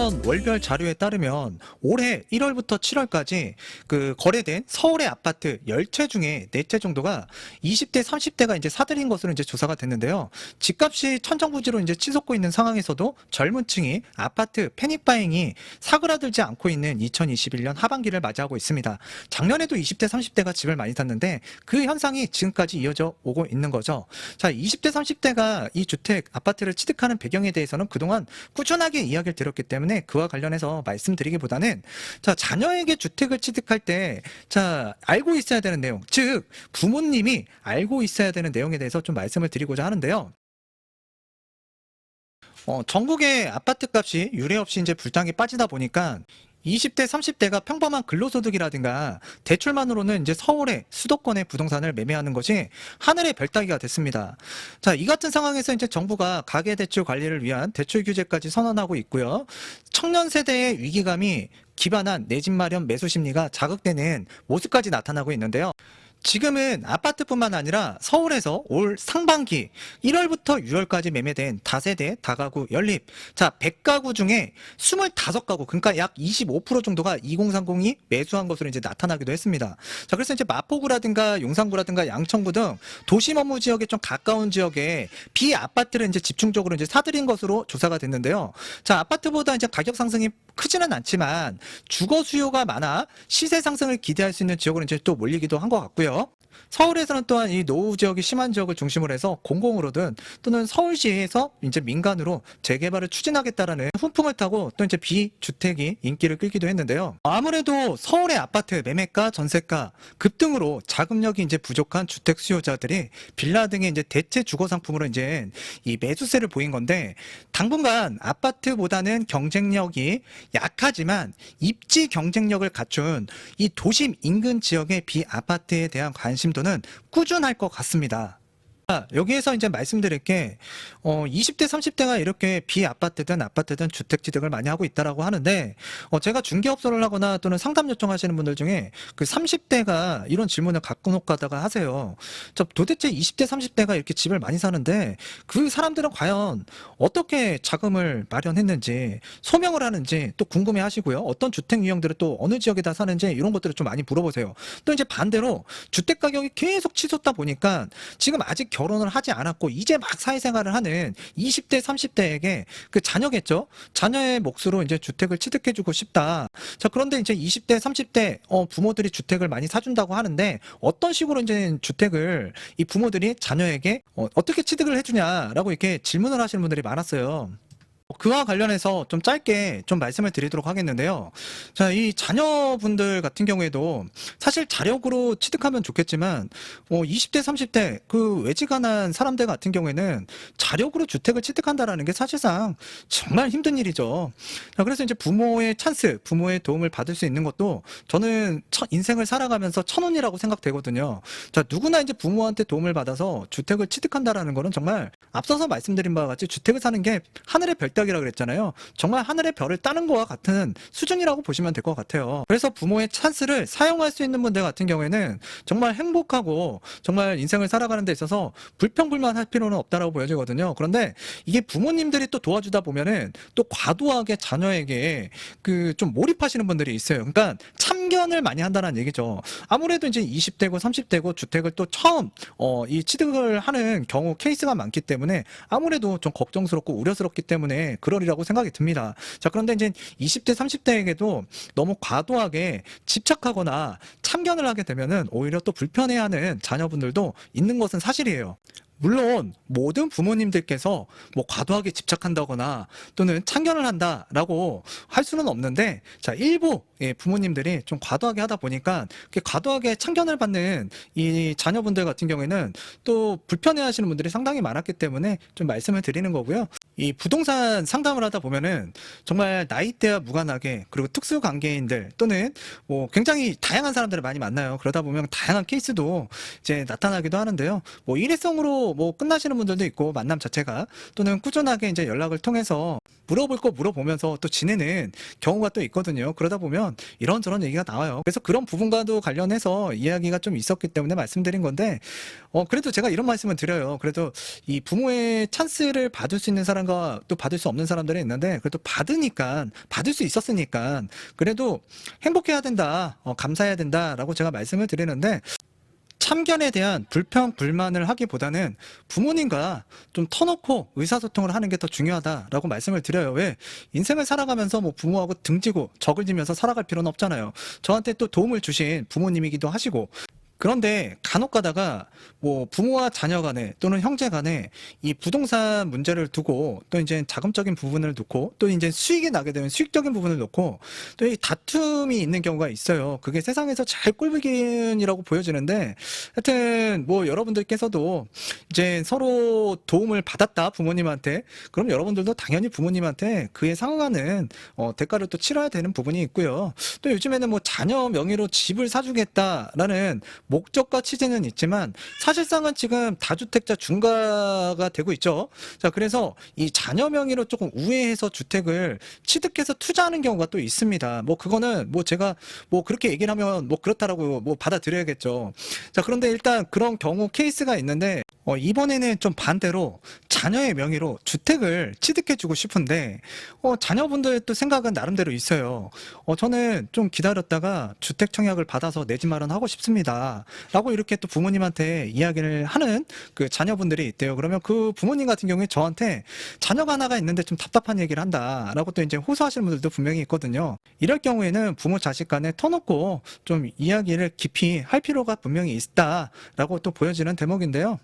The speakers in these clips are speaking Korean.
국토부원 월별 자료에 따르면 올해 1월부터 7월까지 그 거래된 서울의 아파트 10채 중에 4채 정도가 20대, 30대가 이제 사들인 것으로 이제 조사가 됐는데요. 집값이 천정부지로 이제 치솟고 있는 상황에서도 젊은 층이 아파트 패닉바잉이 사그라들지 않고 있는 2021년 하반기를 맞이하고 있습니다. 작년에도 20대, 30대가 집을 많이 샀는데 그 현상이 지금까지 이어져 오고 있는 거죠. 자, 20대, 30대가 이 주택, 아파트를 취득하는 배경에 대해서는 그동안 꾸준하게 이야기를 드렸기 때문에 그와 관련해서 말씀드리기보다는 자, 자녀에게 주택을 취득할 때 자, 알고 있어야 되는 내용, 즉 부모님이 알고 있어야 되는 내용에 대해서 좀 말씀을 드리고자 하는데요. 전국의 아파트 값이 유례 없이 이제 불장이 빠지다 보니까 20대, 30대가 평범한 근로소득이라든가 대출만으로는 이제 서울의 수도권의 부동산을 매매하는 것이 하늘의 별 따기가 됐습니다. 자, 이 같은 상황에서 이제 정부가 가계대출 관리를 위한 대출 규제까지 선언하고 있고요. 청년 세대의 위기감이 기반한 내 집 마련 매수 심리가 자극되는 모습까지 나타나고 있는데요. 지금은 아파트뿐만 아니라 서울에서 올 상반기 1월부터 6월까지 매매된 다세대 다가구 연립, 자 100가구 중에 25가구, 그러니까 약 25% 정도가 2030이 매수한 것으로 이제 나타나기도 했습니다. 자, 그래서 이제 마포구라든가 용산구라든가 양천구 등 도심 업무 지역에 좀 가까운 지역에 비아파트를 이제 집중적으로 이제 사들인 것으로 조사가 됐는데요. 자, 아파트보다 이제 가격 상승이 크지는 않지만 주거 수요가 많아 시세 상승을 기대할 수 있는 지역으로 이제 또 몰리기도 한 것 같고요. 서울에서는 또한 이 노후 지역이 심한 지역을 중심으로 해서 공공으로든 또는 서울시에서 이제 민간으로 재개발을 추진하겠다라는 훈풍을 타고 또 이제 비주택이 인기를 끌기도 했는데요. 아무래도 서울의 아파트 매매가, 전세가 급등으로 자금력이 이제 부족한 주택 수요자들이 빌라 등의 이제 대체 주거 상품으로 이제 이 매수세를 보인 건데, 당분간 아파트보다는 경쟁력이 약하지만 입지 경쟁력을 갖춘 이 도심 인근 지역의 비아파트에 대한 관심도는 꾸준할 것 같습니다. 여기에서 이제 말씀드릴 게 20대, 30대가 이렇게 비아파트든 아파트든 주택 취득을 많이 하고 있다라고 하는데, 제가 중개업소를 하거나 또는 상담 요청하시는 분들 중에 그 30대가 이런 질문을 갖고 가다가 하세요. 저 도대체 20대, 30대가 이렇게 집을 많이 사는데 그 사람들은 과연 어떻게 자금을 마련했는지, 소명을 하는지 또 궁금해 하시고요. 어떤 주택 유형들을 또 어느 지역에다 사는지 이런 것들을 좀 많이 물어보세요. 또 이제 반대로 주택 가격이 계속 치솟다 보니까 지금 아직 결혼을 하지 않았고 이제 막 사회생활을 하는 20대, 30대에게 그 자녀겠죠? 자녀의 몫으로 이제 주택을 취득해주고 싶다. 자, 그런데 이제 20대, 30대 부모들이 주택을 많이 사준다고 하는데 어떤 식으로 이제 주택을 이 부모들이 자녀에게 어떻게 취득을 해주냐라고 이렇게 질문을 하시는 분들이 많았어요. 그와 관련해서 좀 짧게 좀 말씀을 드리도록 하겠는데요. 자, 이 자녀분들 같은 경우에도 사실 자력으로 취득하면 좋겠지만 20대, 30대 그 외지가난 사람들 같은 경우에는 자력으로 주택을 취득한다라는 게 사실상 정말 힘든 일이죠. 자, 그래서 이제 부모의 찬스, 부모의 도움을 받을 수 있는 것도 저는 인생을 살아가면서 천운이라고 생각되거든요. 자, 누구나 이제 부모한테 도움을 받아서 주택을 취득한다라는 거는 정말 앞서서 말씀드린 바와 같이 주택을 사는 게 하늘의 별따기라 그랬잖아요. 정말 하늘의 별을 따는 거와 같은 수준이라고 보시면 될 것 같아요. 그래서 부모의 찬스를 사용할 수 있는 분들 같은 경우에는 정말 행복하고 정말 인생을 살아가는 데 있어서 불평불만할 필요는 없다라고 보여지거든요. 그런데 이게 부모님들이 또 도와주다 보면은 또 과도하게 자녀에게 그 좀 몰입하시는 분들이 있어요. 그러니까 참견을 많이 한다는 얘기죠. 아무래도 이제 20대고 30대고 주택을 또 처음 이 취득을 하는 경우 케이스가 많기 때문에 아무래도 좀 걱정스럽고 우려스럽기 때문에 그러리라고 생각이 듭니다. 자, 그런데 이제 20대, 30대에게도 너무 과도하게 집착하거나 참견을 하게 되면은 오히려 또 불편해하는 자녀분들도 있는 것은 사실이에요. 물론 모든 부모님들께서 뭐 과도하게 집착한다거나 또는 참견을 한다라고 할 수는 없는데, 자, 일부 부모님들이 좀 과도하게 하다 보니까 과도하게 참견을 받는 이 자녀분들 같은 경우에는 또 불편해하시는 분들이 상당히 많았기 때문에 좀 말씀을 드리는 거고요. 이 부동산 상담을 하다 보면은 정말 나이대와 무관하게, 그리고 특수관계인들 또는 뭐 굉장히 다양한 사람들을 많이 만나요. 그러다 보면 다양한 케이스도 이제 나타나기도 하는데요. 뭐 일회성으로 뭐 끝나시는 분들도 있고, 만남 자체가, 또는 꾸준하게 이제 연락을 통해서 물어볼 거 물어보면서 또 지내는 경우가 또 있거든요. 그러다 보면 이런저런 얘기가 나와요. 그래서 그런 부분과도 관련해서 이야기가 좀 있었기 때문에 말씀드린 건데, 그래도 제가 이런 말씀을 드려요. 그래도 이 부모의 찬스를 받을 수 있는 사람과 또 받을 수 없는 사람들이 있는데, 그래도 받으니까, 받을 수 있었으니까, 그래도 행복해야 된다, 감사해야 된다라고 제가 말씀을 드리는데, 참견에 대한 불평, 불만을 하기보다는 부모님과 좀 터놓고 의사소통을 하는 게 더 중요하다라고 말씀을 드려요. 왜? 인생을 살아가면서 뭐 부모하고 등지고 적을 지면서 살아갈 필요는 없잖아요. 저한테 또 도움을 주신 부모님이기도 하시고, 그런데 간혹 가다가 뭐 부모와 자녀 간에 또는 형제 간에 이 부동산 문제를 두고 또 이제 자금적인 부분을 놓고 또 이제 수익이 나게 되면 수익적인 부분을 놓고 또 이 다툼이 있는 경우가 있어요. 그게 세상에서 잘 꼴보기이라고 보여지는데, 하여튼 뭐 여러분들께서도 이제 서로 도움을 받았다 부모님한테, 그럼 여러분들도 당연히 부모님한테 그에 상응하는 대가를 또 치러야 되는 부분이 있고요. 또 요즘에는 뭐 자녀 명의로 집을 사주겠다라는 목적과 취지는 있지만 사실상은 지금 다주택자 중과가 되고 있죠. 자, 그래서 이 자녀 명의로 조금 우회해서 주택을 취득해서 투자하는 경우가 또 있습니다. 뭐 그거는 뭐 제가 뭐 그렇게 얘기를 하면 뭐 그렇다라고 뭐 받아들여야겠죠. 자, 그런데 일단 그런 경우 케이스가 있는데, 이번에는 좀 반대로 자녀의 명의로 주택을 취득해주고 싶은데, 자녀분들의 또 생각은 나름대로 있어요. 저는 좀 기다렸다가 주택 청약을 받아서 내 집 마련하고 싶습니다. 라고 이렇게 또 부모님한테 이야기를 하는 그 자녀분들이 있대요. 그러면 그 부모님 같은 경우에 저한테 자녀가 하나가 있는데 좀 답답한 얘기를 한다. 라고 또 이제 호소하시는 분들도 분명히 있거든요. 이럴 경우에는 부모 자식 간에 터놓고 좀 이야기를 깊이 할 필요가 분명히 있다. 라고 또 보여지는 대목인데요.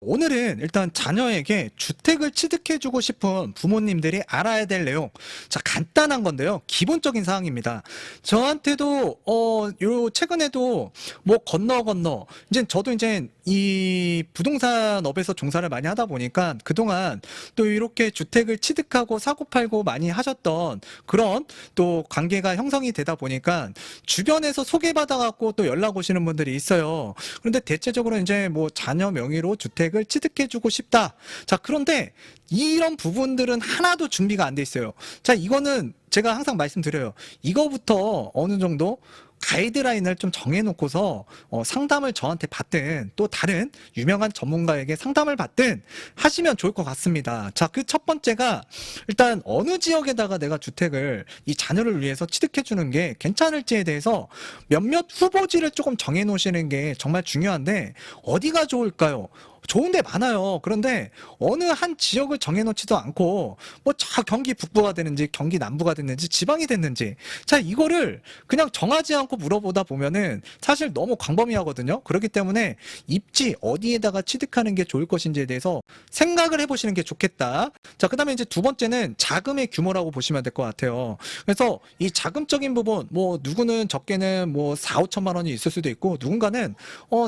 오늘은 일단 자녀에게 주택을 취득해주고 싶은 부모님들이 알아야 될 내용. 자, 간단한 건데요. 기본적인 사항입니다. 저한테도, 최근에도 뭐 건너, 이제 저도 이제 이 부동산 업에서 종사를 많이 하다 보니까 그동안 또 이렇게 주택을 취득하고 사고팔고 많이 하셨던 그런 또 관계가 형성이 되다 보니까 주변에서 소개받아갖고 또 연락 오시는 분들이 있어요. 그런데 대체적으로 이제 뭐 자녀 명의로 주택을 취득해주고 싶다. 자, 그런데 이런 부분들은 하나도 준비가 안 돼 있어요. 자, 이거는 제가 항상 말씀드려요. 이거부터 어느 정도 가이드라인을 좀 정해놓고서 상담을 저한테 받든 또 다른 유명한 전문가에게 상담을 받든 하시면 좋을 것 같습니다. 자, 그 첫 번째가 일단 어느 지역에다가 내가 주택을 이 자녀를 위해서 취득해주는 게 괜찮을지에 대해서 몇몇 후보지를 조금 정해놓으시는 게 정말 중요한데, 어디가 좋을까요? 좋은 데 많아요. 그런데 어느 한 지역을 정해놓지도 않고 뭐 저 경기 북부가 되는지 경기 남부가 됐는지 지방이 됐는지, 자, 이거를 그냥 정하지 않고 물어보다 보면은 사실 너무 광범위하거든요. 그렇기 때문에 입지 어디에다가 취득하는 게 좋을 것인지에 대해서 생각을 해보시는 게 좋겠다. 자, 그 다음에 이제 두 번째는 자금의 규모라고 보시면 될 것 같아요. 그래서 이 자금적인 부분, 뭐 누구는 적게는 뭐 4, 5천만 원이 있을 수도 있고, 누군가는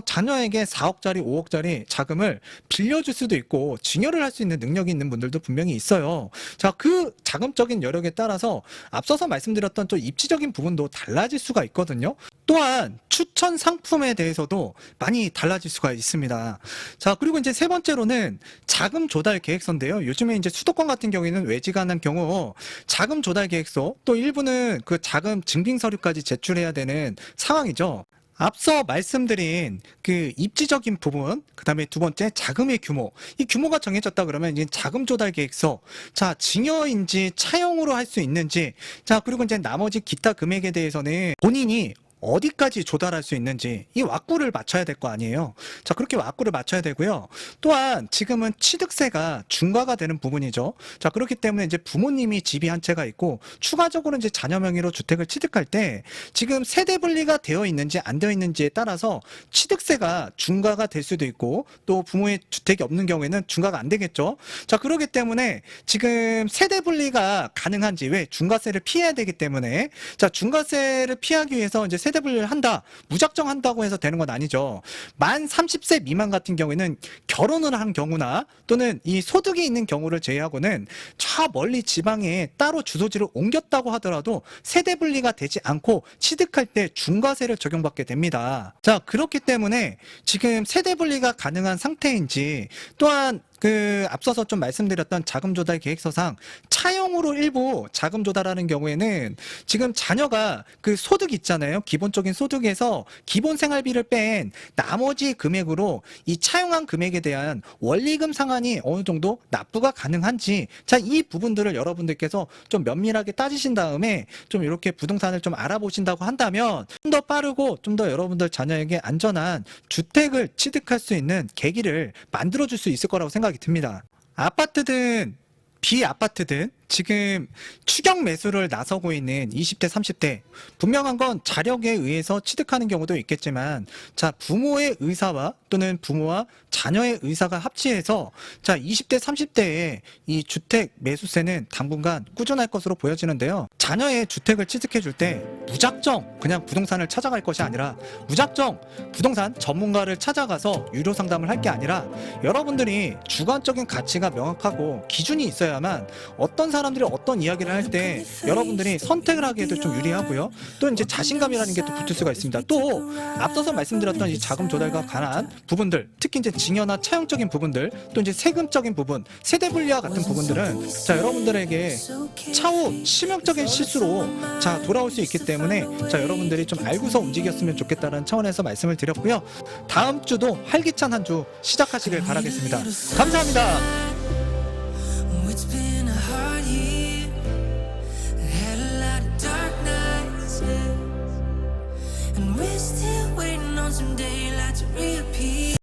자녀에게 4억짜리 5억짜리 자금을 빌려줄 수도 있고 증여를 할 수 있는 능력이 있는 분들도 분명히 있어요. 자, 그 자금적인 여력에 따라서 앞서서 말씀드렸던 또 입지적인 부분도 달라질 수가 있거든요. 또한 추천 상품에 대해서도 많이 달라질 수가 있습니다. 자, 그리고 이제 세 번째로는 자금 조달 계획서인데요. 요즘에 이제 수도권 같은 경우에는 외지가는 경우 자금 조달 계획서, 또 일부는 그 자금 증빙 서류까지 제출해야 되는 상황이죠. 앞서 말씀드린 그 입지적인 부분, 그 다음에 두 번째 자금의 규모, 이 규모가 정해졌다 그러면 이제 자금 조달 계획서, 자, 증여인지 차용으로 할 수 있는지, 자, 그리고 이제 나머지 기타 금액에 대해서는 본인이 어디까지 조달할 수 있는지 이 왁구를 맞춰야 될 거 아니에요. 자, 그렇게 왁구를 맞춰야 되고요. 또한 지금은 취득세가 중과가 되는 부분이죠. 자, 그렇기 때문에 이제 부모님이 집이 한 채가 있고 추가적으로 이제 자녀 명의로 주택을 취득할 때 지금 세대 분리가 되어 있는지 안 되어 있는지에 따라서 취득세가 중과가 될 수도 있고, 또 부모의 주택이 없는 경우에는 중과가 안 되겠죠. 자, 그렇기 때문에 지금 세대 분리가 가능한지, 왜 중과세를 피해야 되기 때문에, 자, 중과세를 피하기 위해서 이제 세대 분리를 한다, 무작정 한다고 해서 되는 건 아니죠. 만 30세 미만 같은 경우에는 결혼을 한 경우나 또는 이 소득이 있는 경우를 제외하고는 저 멀리 지방에 따로 주소지를 옮겼다고 하더라도 세대 분리가 되지 않고 취득할 때 중과세를 적용받게 됩니다. 자, 그렇기 때문에 지금 세대 분리가 가능한 상태인지, 또한 그 앞서서 좀 말씀드렸던 자금 조달 계획서상 차용으로 일부 자금 조달하는 경우에는 지금 자녀가 그 소득 있잖아요. 기본적인 소득에서 기본 생활비를 뺀 나머지 금액으로 이 차용한 금액에 대한 원리금 상환이 어느 정도 납부가 가능한지, 자, 이 부분들을 여러분들께서 좀 면밀하게 따지신 다음에 좀 이렇게 부동산을 좀 알아보신다고 한다면 좀 더 빠르고 좀 더 여러분들 자녀에게 안전한 주택을 취득할 수 있는 계기를 만들어줄 수 있을 거라고 생각이 듭니다. 아파트든 비아파트든 지금 추격 매수를 나서고 있는 20대, 30대, 분명한 건 자력에 의해서 취득하는 경우도 있겠지만, 자, 부모의 의사와 또는 부모와 자녀의 의사가 합치해서 자, 20대, 30대의 이 주택 매수세는 당분간 꾸준할 것으로 보여지는데요. 자녀의 주택을 취득해 줄 때 무작정 그냥 부동산을 찾아갈 것이 아니라 무작정 부동산 전문가를 찾아가서 유료 상담을 할 게 아니라 여러분들이 주관적인 가치가 명확하고 기준이 있어야만 어떤 사람들이 어떤 이야기를 할 때 여러분들이 선택을 하기에도 좀 유리하고요. 또 이제 자신감이라는 게 또 붙을 수가 있습니다. 또 앞서서 말씀드렸던 이 자금 조달과 관한 부분들, 특히 이제 증여나 차용적인 부분들, 또 이제 세금적인 부분, 세대 분리와 같은 부분들은 자, 여러분들에게 차후 치명적인 실수로 자, 돌아올 수 있기 때문에 자, 여러분들이 좀 알고서 움직였으면 좋겠다는 차원에서 말씀을 드렸고요. 다음 주도 활기찬 한 주 시작하시길 바라겠습니다. 감사합니다.